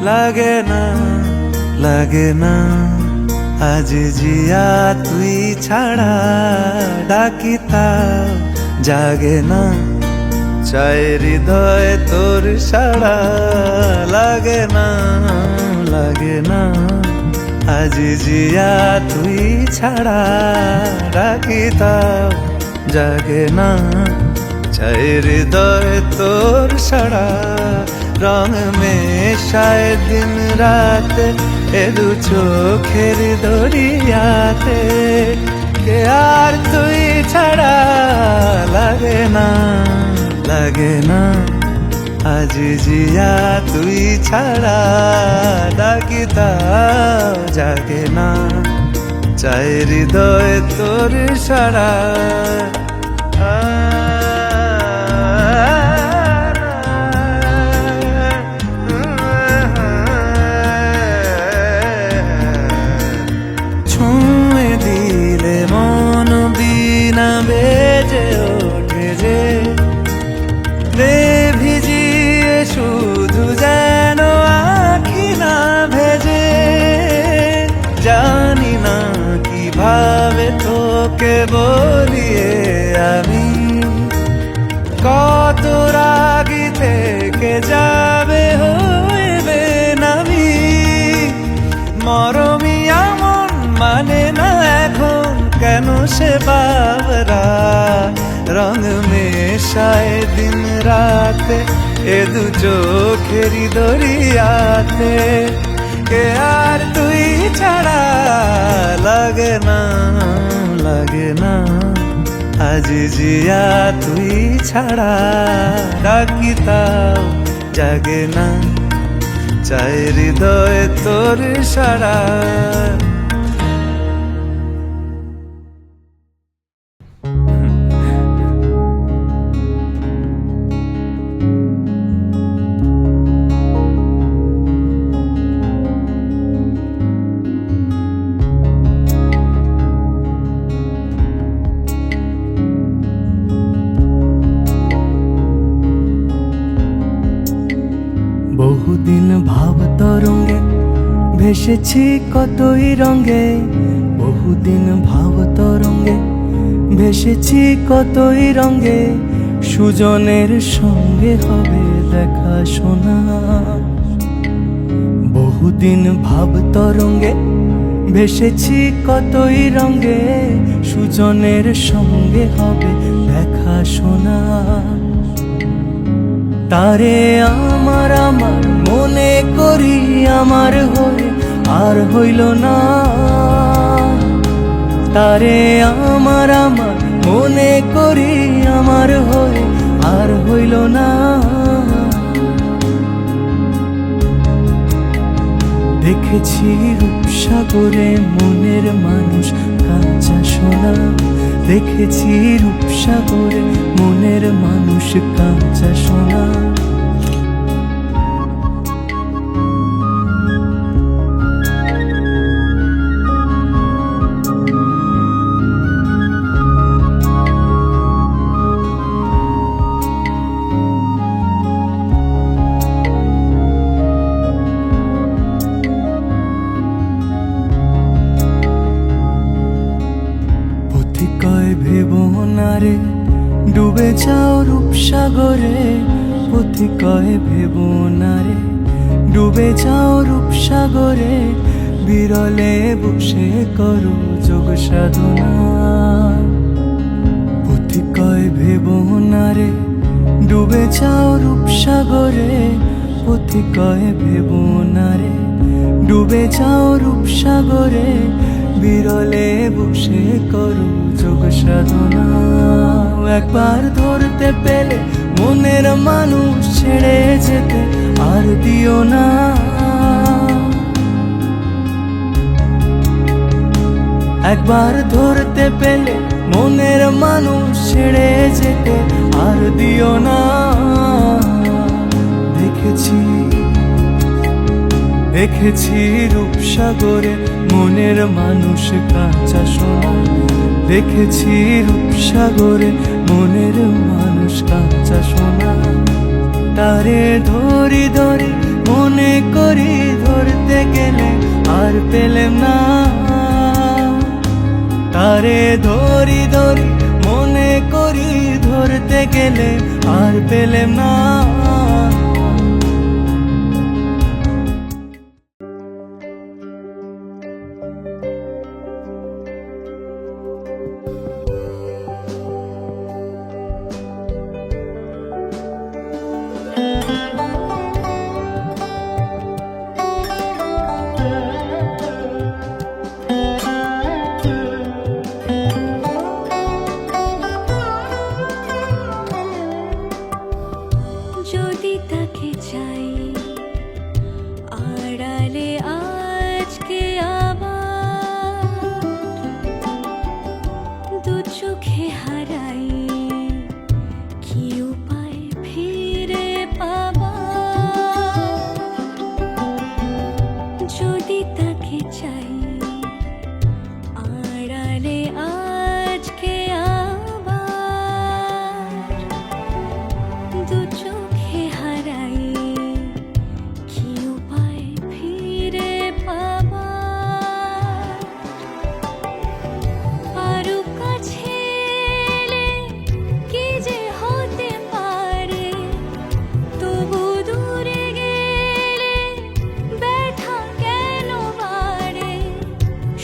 লাগে না লাগে না আজ জিয়া তুই ছাড়া ডাকি তাও জাগে না চায় হৃদয় তোর সাড়া লাগে না লাগে না আজ জিয়া তুই ছাড়া ডাকি তাও জাগে না চায় হৃদয় তোর সাড়া রং মেশায় দিন রাত এ দু চোখের দরিয়াতে কে আর তুই ছাড়া লাগে না লাগে না আজ জিয়া তুই ছাড়া ডাকি তাও জাগে না চায় হৃদয় তোর সাড়া ছুঁয়ে দিলে মন বিনা বেজে ওঠে যে ভিজিয়ে শুধু যেন আখি না ভেজে জানি না কিভাবে তোকে বলিয়ে আমি কত রাগি থেকে যাবে হইবে নামি মরমি আমন মানে না এখন কেন সে বাবরা রং মেশায় দিন রাতে এ দু চোখেরি দরিয়াতে কে আর তুই ছাড়া লাগে না লাগে না আজ জিয়া তুই ছাড়া ডাকি তাও জাগে না চায় হৃদয় তোর সাড়া বহুদিন ভাব তরঙ্গে ভেসেছি কতই রঙে বহুদিন ভাব তরঙ্গে ভেসেছি কতই রঙে সুজনের সঙ্গে হবে দেখা শোনা বহুদিন ভাব তরঙ্গে ভেসেছি কতই রঙে সুজনের সঙ্গে হবে দেখা শোনা তারে আমার আমার মনে করি আমার হয়ে আর হইল না তারে আমার আমার মনে করি আমার হয়ে আর হইল না দেখেছি রূপসাগরে মনের মানুষ কাঁচা সোনা দেখেছি রূপসাগরে মনের মানুষ কাঁচা সোনা ভেবনারে ডুবে যাও রূপসাগরে পথি কয় ভেবনারে ডুবে যাও রূপসাগরে বিরলে বসে করো যোগ সাধনা পথি কয় ভেবনারে ডুবে যাও রূপসাগরে পথি কয় ভেবনারে ডুবে যাও রূপসাগরে বিরলে বসে করো যোগ সাধনা একবার ধরতে পেলে মনের মানুষ ছেড়ে যেতে আর দিও না একবার ধরতে পেলে মনের মানুষ ছেড়ে যেতে আর দিও না দেখেছি দেখেছি রূপসাগরে মনের মানুষ কাঁচা সোনা দেখেছি রূপসাগরে মনের মানুষ কাঁচা সোনা তারে ধরি ধরি মনে করি ধরতে গেলে আর পেলেম না, তারে ধরি ধরি মনে করি ধরতে গেলে আর পেলেম না। যদি তাকে চাই আড়ালে আজকে আবার, দু চোখে হারাই কি উপায় ফিরে পাবার। যদি তাকে চাই আড়ালে আজকে আবার, দু চোখে হারাই কি উপায় ফিরে পাবার। আরো কাছে এলে কি যে হতে পারে, তবু দূরে গেলে ব্যথা কেন বাড়ে।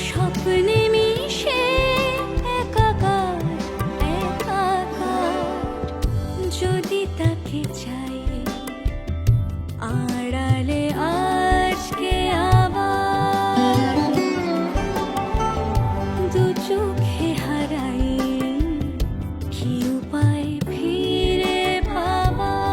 স্বপ্নে মিশে একাকার একাকার, যদি তাকে চাই আড়ালে আজকে আবার, দু চোখে হারাই কি উপায় ফিরে পাবার।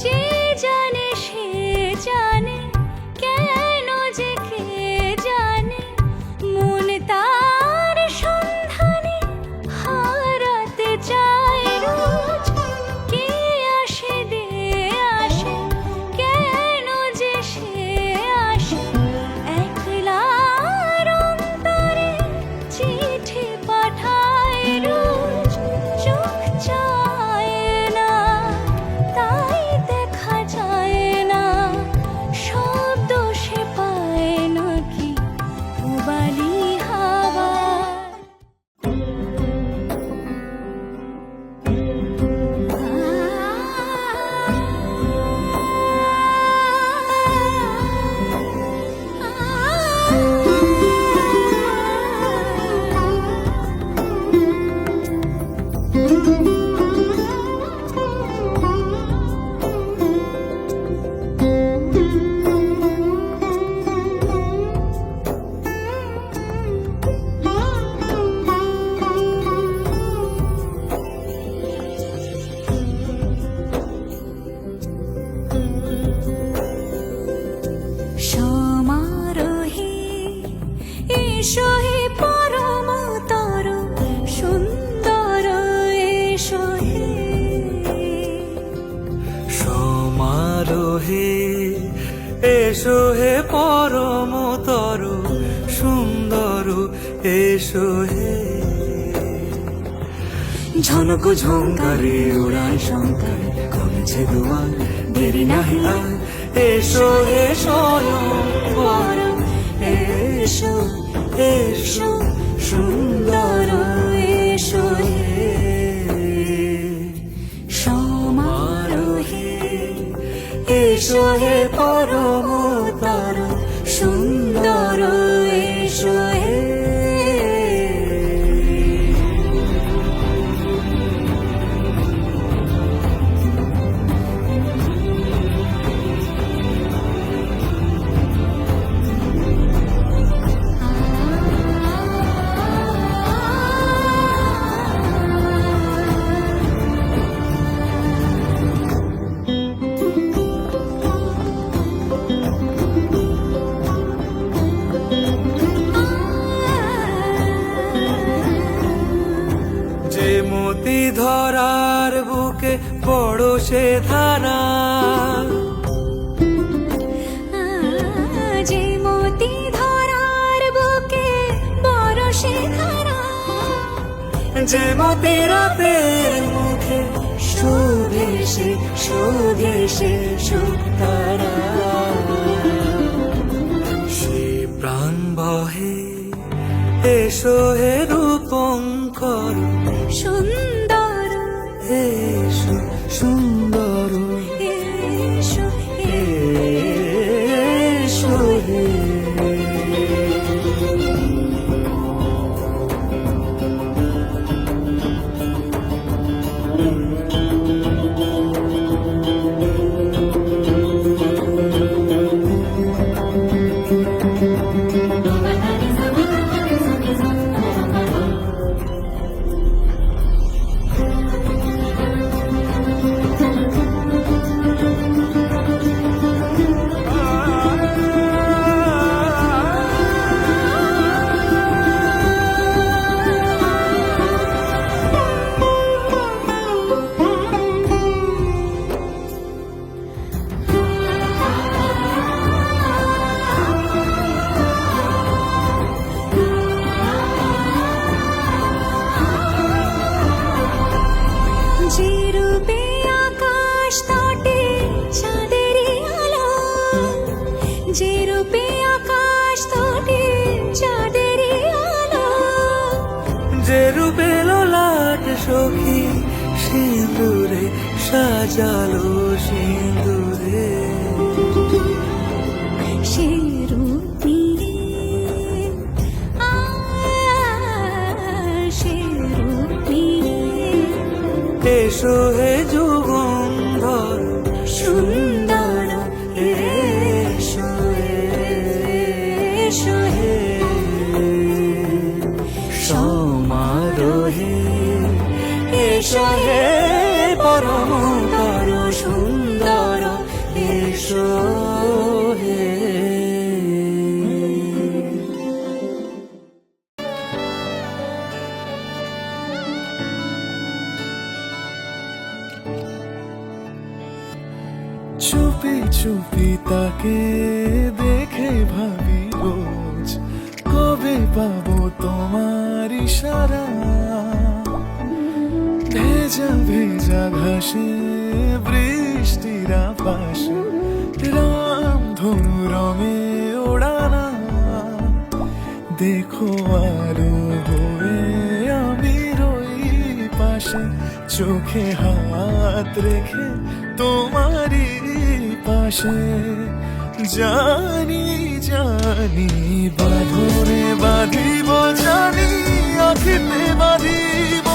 যে জানে সে জানে, কেন যে কে জানে, মন তার সন্ধানে হারাতে চায় রোজ। কে আসে দে আসে, কেন যে সে আসে, একলার অন্তরে চিঠি পাঠায় রোজ। চোখ চায় না তাই দেখা যায় না, শব্দ সে পায় নাকি উবালি হাওয়ায়। সমারোহে এসো হে পরমতর সুন্দর, এসো হে। সমারোহে এসো হে পরমতর সুন্দর, এসো হে। ঝনক ঝঙ্কারে ওড়ায় শঙ্কারে কমেছে দুয়ার, দেরি নাহি আর এসো হে স্বয়ংবর। এসো এসো সুন্দর, এসো হে। সমারোহে এসো হে পরমতর সুন্দর, এসো হে। যে মতি ধরার বুকে বড় সে ধারা, যে মতি ধরার বুকে বড় সে ধারা, যে মতি রাতের মুখে শোভে সে শোভে সে সুতারা। সে প্রাণ বহে এসো হে রূপঙ্কর, সুন্দর এসো সুন্দর, এসো এসো হে। যে রূপে আকাশ তটে চাঁদেরই আলো, যে রূপে আকাশ তটে চাঁদেরই আলো, যে রূপে লোলাট সখী সিঁদুরে সাজালো সিঁদুরে, সে রূপ নিয়ে সে রূপ নিয়ে এসো হে যুগন্ধর সুন্দর, এসো এসো হে সমারোহে, এসো হে পরমতর সুন্দর, এসো হে। চুপি চুপি তাকে দেখে ভাবি রোজ, কবে পাবো তোমার ইশারা। ভেজা ভেজা ঘাসে বৃষ্টির পাশে রাম ধনু রঙে ওড়ানা, দেখো আলো হয়ে আমি রই পাশে, চোখে হাত রেখে তোমারই পাশে। জানি জানি বাঁধনে বাঁধিব, জানি আখিতে বাঁধিব,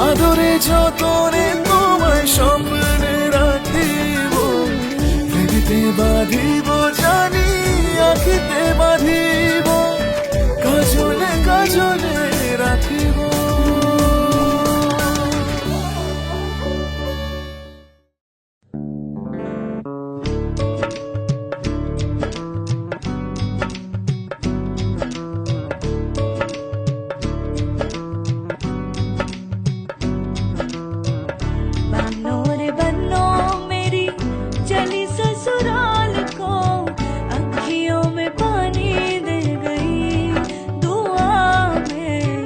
আদরে যতনে তোমায় স্বপ্নে রাখিব, হৃদিতে বাঁধিব, জানি আখিতে বাঁধিব, কাজলে কাজলে রাখিব। बनो रे बनो मेरी चली ससुराल को, अखियों में पानी दे गई दुआ में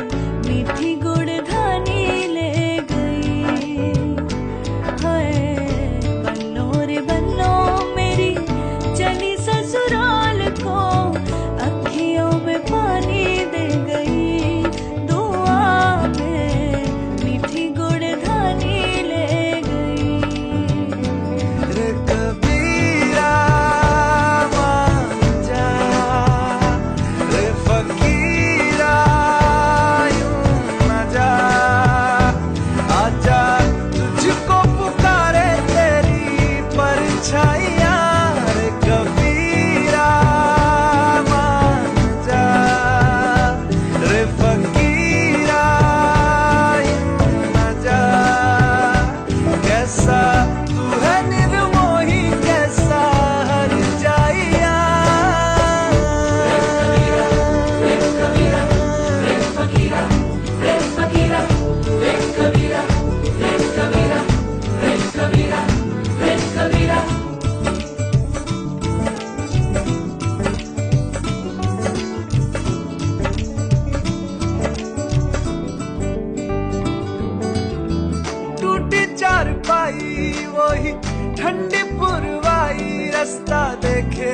कर पाई वही ठंडी पुरवाई रास्ता देखे